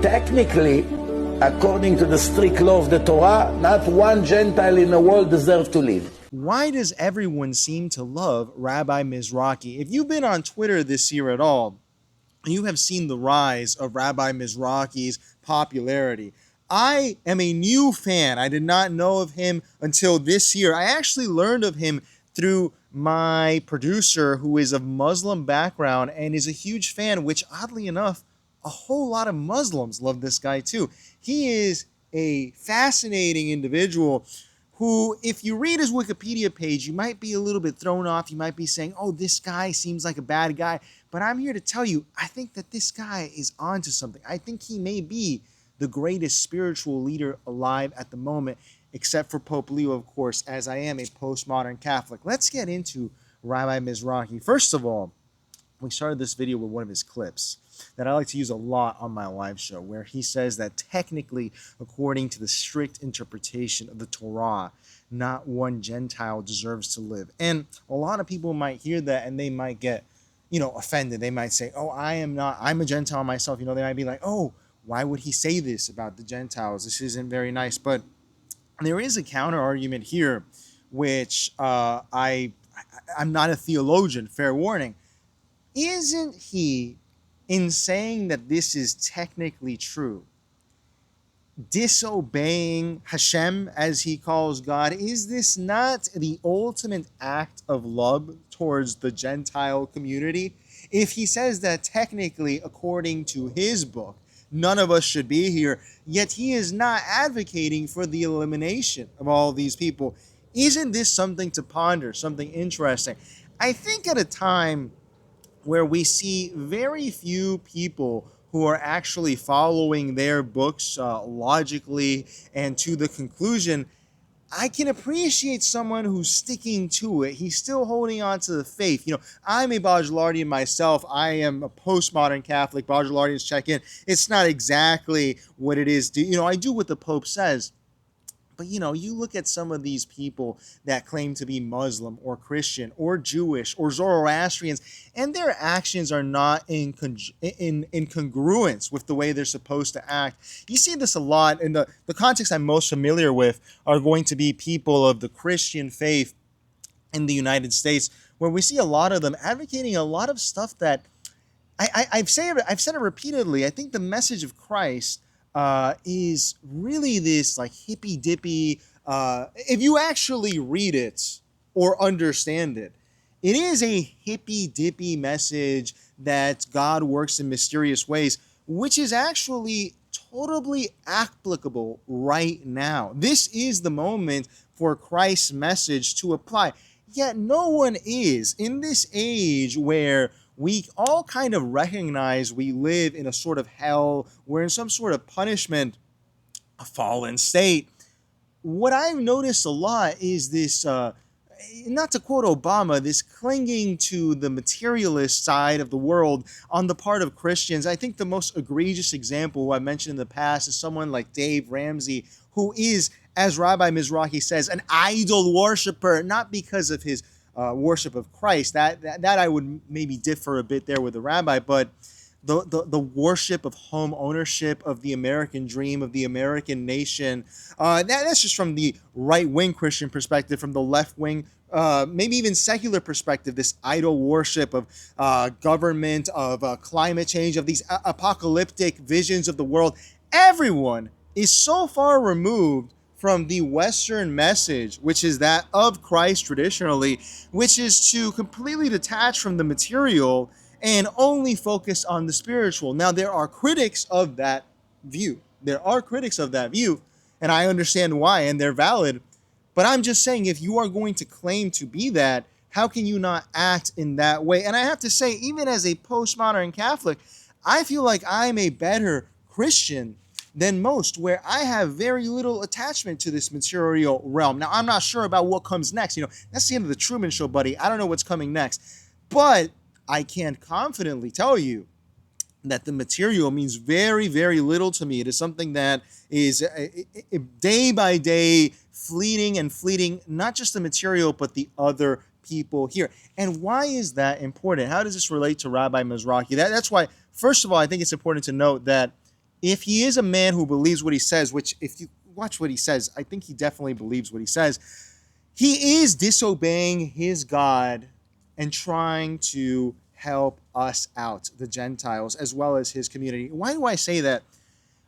Technically, according to the strict law of the Torah, not one Gentile in the world deserves to live. Why does everyone seem to love Rabbi Mizrachi? If you've been on Twitter this year at all, you have seen the rise of Rabbi Mizrachi's popularity. I am a new fan. I did not know of him until this year. I actually learned of him through my producer, who is of Muslim background and is a huge fan, which oddly enough, a whole lot of Muslims love this guy too. He is a fascinating individual who, if you read his Wikipedia page, you might be a little bit thrown off. You might be saying, oh, this guy seems like a bad guy. But I'm here to tell you, I think that this guy is onto something. I think he may be the greatest spiritual leader alive at the moment, except for Pope Leo, of course, as I am a postmodern Catholic. Let's get into Rabbi Mizrachi. First of all, we started this video with one of his clips that I like to use a lot on my live show, where he says that technically, according to the strict interpretation of the Torah, not one Gentile deserves to live. And a lot of people might hear that and they might get, offended. They might say, oh, I'm a Gentile myself. They might be like, oh, why would he say this about the Gentiles? This isn't very nice. But there is a counter argument here, which I'm not a theologian, fair warning. Isn't he, in saying that this is technically true, disobeying Hashem, as he calls God? Is this not the ultimate act of love towards the Gentile community? If he says that technically, according to his book, none of us should be here, yet he is not advocating for the elimination of all these people, isn't this something to ponder, something interesting? I think at a time where we see very few people who are actually following their books logically and to the conclusion, I can appreciate someone who's sticking to it. He's still holding on to the faith. I'm a Bajalardian myself. I am a postmodern Catholic. Bajalardians check in. It's not exactly what it is. I do what the Pope says. But, you look at some of these people that claim to be Muslim or Christian or Jewish or Zoroastrians, and their actions are not in congruence with the way they're supposed to act. You see this a lot, and the context I'm most familiar with are going to be people of the Christian faith in the United States, where we see a lot of them advocating a lot of stuff that I've said it repeatedly. I think the message of Christ is really this like hippy dippy. If you actually read it or understand it, it is a hippy dippy message that God works in mysterious ways, which is actually totally applicable right now. This is the moment for Christ's message to apply. Yet no one is, in this age where we all kind of recognize we live in a sort of hell, we're in some sort of punishment, a fallen state. What I've noticed a lot is this, not to quote Obama, this clinging to the materialist side of the world on the part of Christians. I think the most egregious example who I mentioned in the past is someone like Dave Ramsey, who is, as Rabbi Mizrachi says, an idol worshiper, not because of his worship of Christ. That I would maybe differ a bit there with the rabbi, but the worship of home ownership, of the American dream, of the American nation, that's just from the right-wing Christian perspective. From the left-wing, maybe even secular perspective, this idol worship of government, of climate change, of these apocalyptic visions of the world. Everyone is so far removed from the Western message, which is that of Christ traditionally, which is to completely detach from the material and only focus on the spiritual. Now, there are critics of that view. And I understand why, and they're valid. But I'm just saying, if you are going to claim to be that, how can you not act in that way? And I have to say, even as a postmodern Catholic, I feel like I'm a better Christian than most, where I have very little attachment to this material realm. Now, I'm not sure about what comes next. That's the end of the Truman Show, buddy. I don't know what's coming next. But I can confidently tell you that the material means very, very little to me. It is something that is day by day fleeting, not just the material, but the other people here. And why is that important? How does this relate to Rabbi Mizrachi? That's why, first of all, I think it's important to note that if he is a man who believes what he says, which if you watch what he says, I think he definitely believes what he says, he is disobeying his God and trying to help us out, the Gentiles, as well as his community. Why do I say that?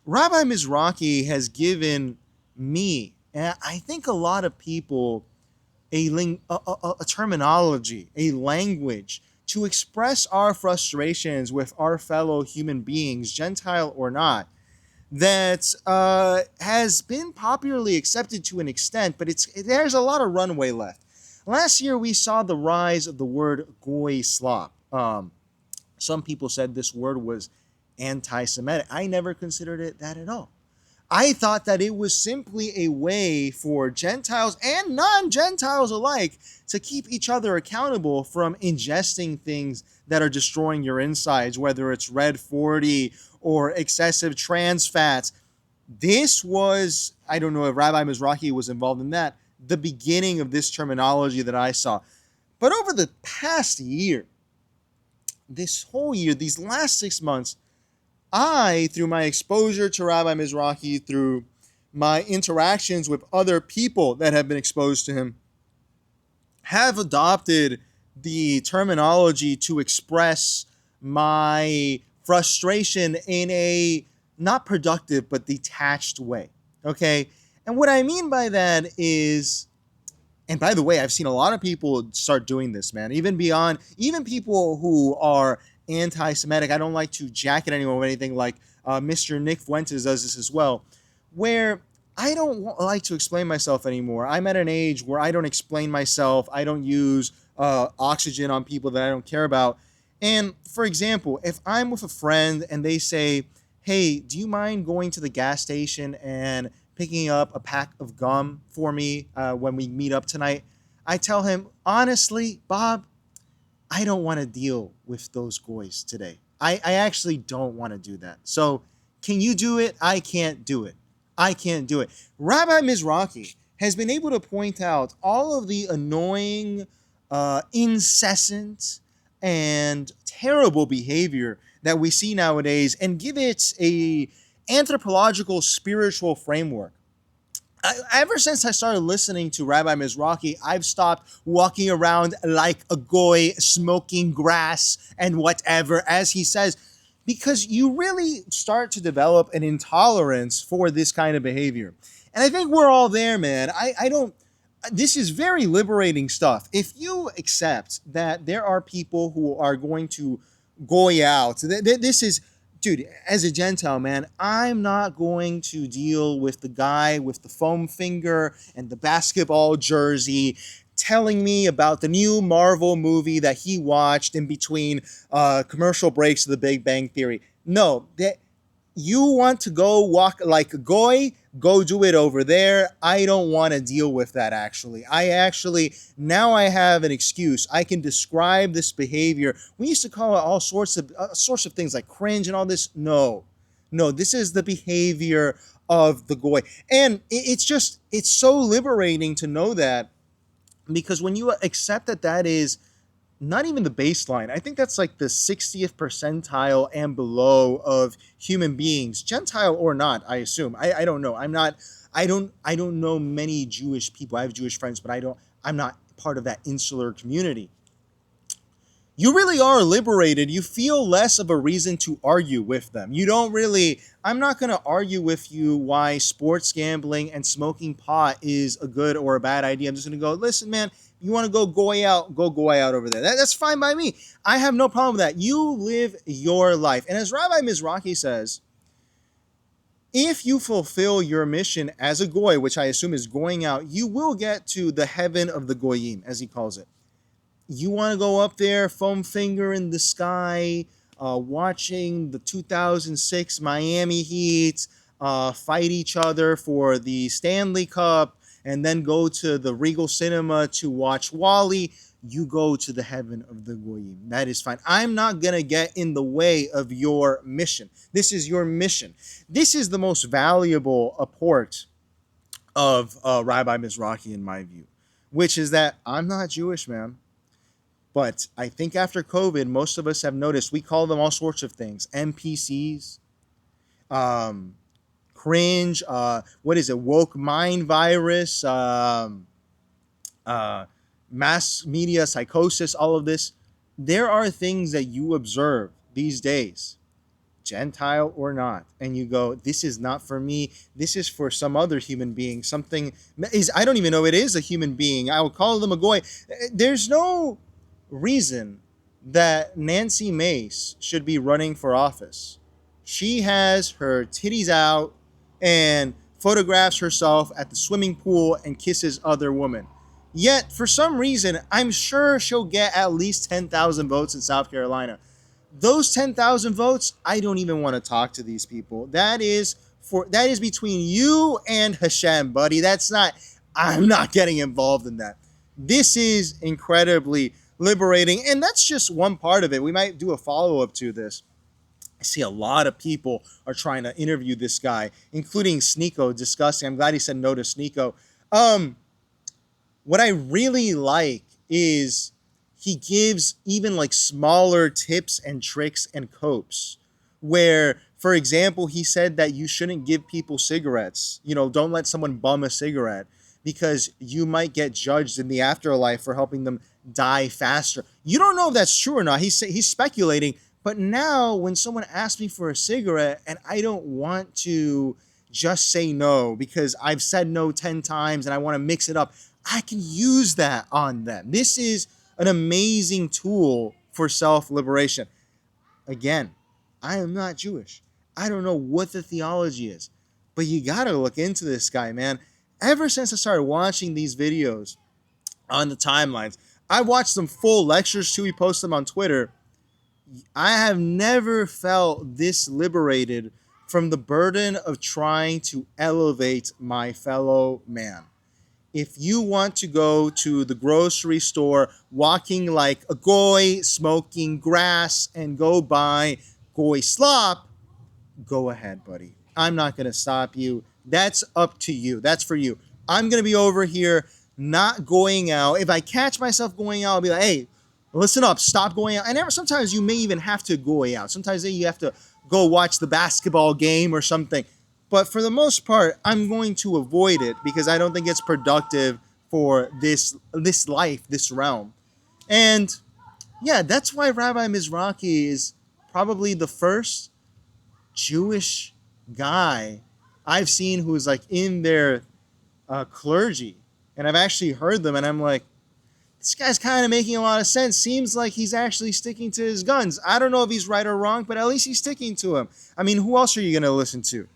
Rabbi Mizrachi has given me, and I think a lot of people, a terminology, a language to express our frustrations with our fellow human beings, Gentile or not, that has been popularly accepted to an extent, but there's a lot of runway left. Last year, we saw the rise of the word goy slop. Some people said this word was anti-Semitic. I never considered it that at all. I thought that it was simply a way for Gentiles and non-Gentiles alike to keep each other accountable from ingesting things that are destroying your insides, whether it's red 40 or excessive trans fats. This was, I don't know if Rabbi Mizrachi was involved in that, the beginning of this terminology that I saw. But over the past year, this whole year, these last 6 months, I, through my exposure to Rabbi Mizrachi, through my interactions with other people that have been exposed to him, have adopted the terminology to express my frustration in a not productive but detached way. Okay? And what I mean by that is, and by the way, I've seen a lot of people start doing this, man. Even people who are anti-Semitic. I don't like to jacket anyone with anything, like Mr. Nick Fuentes does this as well, where I don't like to explain myself anymore. I'm at an age where I don't explain myself. I don't use oxygen on people that I don't care about. And for example, if I'm with a friend and they say, hey, do you mind going to the gas station and picking up a pack of gum for me when we meet up tonight? I tell him, honestly, Bob, I don't want to deal with those goys today. I actually don't want to do that. So can you do it? I can't do it. I can't do it. Rabbi Mizrachi has been able to point out all of the annoying, incessant, and terrible behavior that we see nowadays and give it a anthropological spiritual framework. Ever since I started listening to Rabbi Mizrachi, I've stopped walking around like a goy, smoking grass and whatever, as he says, because you really start to develop an intolerance for this kind of behavior. And I think we're all there, man. This is very liberating stuff. If you accept that there are people who are going to goy out, this is, dude, as a Gentile, man, I'm not going to deal with the guy with the foam finger and the basketball jersey telling me about the new Marvel movie that he watched in between commercial breaks of The Big Bang Theory. No, that you want to go walk like a goy, go do it over there. I don't want to deal with that, actually. Now I have an excuse. I can describe this behavior. We used to call it all sorts of things like cringe and all this. No, this is the behavior of the goy. And it's so liberating to know that, because when you accept that is not even the baseline. I think that's like the 60th percentile and below of human beings, Gentile or not, I assume. I don't know. I don't know many Jewish people. I have Jewish friends, but I'm not part of that insular community. You really are liberated. You feel less of a reason to argue with them. I'm not going to argue with you why sports gambling and smoking pot is a good or a bad idea. I'm just going to go, listen, man, you want to go goy out over there. That's fine by me. I have no problem with that. You live your life. And as Rabbi Mizrachi says, if you fulfill your mission as a goy, which I assume is going out, you will get to the heaven of the goyim, as he calls it. You want to go up there, foam finger in the sky, watching the 2006 Miami Heat fight each other for the Stanley Cup, and then go to the Regal Cinema to watch Wall-E, you go to the heaven of the goyim. That is fine. I'm not going to get in the way of your mission. This is your mission. This is the most valuable apport of Rabbi Mizrachi, in my view, which is that I'm not Jewish, man. But I think after COVID, most of us have noticed we call them all sorts of things. NPCs. cringe, what is it, woke mind virus, mass media psychosis, all of this. There are things that you observe these days, gentile or not, and you go, this is not for me, this is for some other human being, something is, I don't even know it is a human being, I will call them a goy. There's no reason that Nancy Mace should be running for office. She has her titties out and photographs herself at the swimming pool and kisses other women. Yet, for some reason, I'm sure she'll get at least 10,000 votes in South Carolina. Those 10,000 votes, I don't even want to talk to these people. That is between you and Hashem, buddy. I'm not getting involved in that. This is incredibly liberating, and that's just one part of it. We might do a follow-up to this. I see a lot of people are trying to interview this guy, including Sneeko, discussing. I'm glad he said no to Sneeko. What I really like is he gives even like smaller tips and tricks and copes where, for example, he said that you shouldn't give people cigarettes. Don't let someone bum a cigarette because you might get judged in the afterlife for helping them die faster. You don't know if that's true or not. He's speculating. But now when someone asks me for a cigarette and I don't want to just say no because I've said no 10 times and I want to mix it up, I can use that on them. This is an amazing tool for self-liberation. Again, I am not Jewish. I don't know what the theology is, but you got to look into this guy, man. Ever since I started watching these videos on the timelines, I watched some full lectures too. He posts them on Twitter. I have never felt this liberated from the burden of trying to elevate my fellow man. If you want to go to the grocery store walking like a goy, smoking grass, and go buy goy slop, go ahead, buddy. I'm not going to stop you. That's up to you. That's for you. I'm going to be over here not going out. If I catch myself going out, I'll be like, hey, listen up, stop going out. And sometimes you may even have to go out. Sometimes you have to go watch the basketball game or something. But for the most part, I'm going to avoid it because I don't think it's productive for this life, this realm. And yeah, that's why Rabbi Mizrachi is probably the first Jewish guy I've seen who's like in their clergy. And I've actually heard them and I'm like, this guy's kind of making a lot of sense. Seems like he's actually sticking to his guns. I don't know if he's right or wrong, but at least he's sticking to him. I mean, who else are you going to listen to?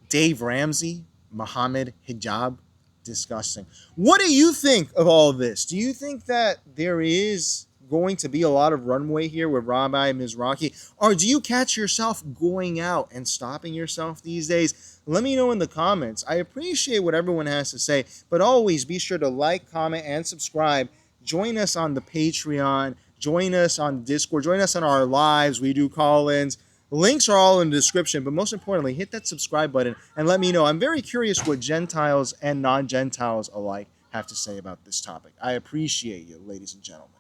Dave Ramsey, Muhammad Hijab, disgusting. What do you think of all of this? Do you think that there is going to be a lot of runway here with Rabbi Mizrachi? Or do you catch yourself going out and stopping yourself these days? Let me know in the comments. I appreciate what everyone has to say, but always be sure to like, comment, and subscribe. Join us on the Patreon. Join us on Discord. Join us on our lives. We do call-ins. Links are all in the description, but most importantly, hit that subscribe button and let me know. I'm very curious what Gentiles and non-Gentiles alike have to say about this topic. I appreciate you, ladies and gentlemen.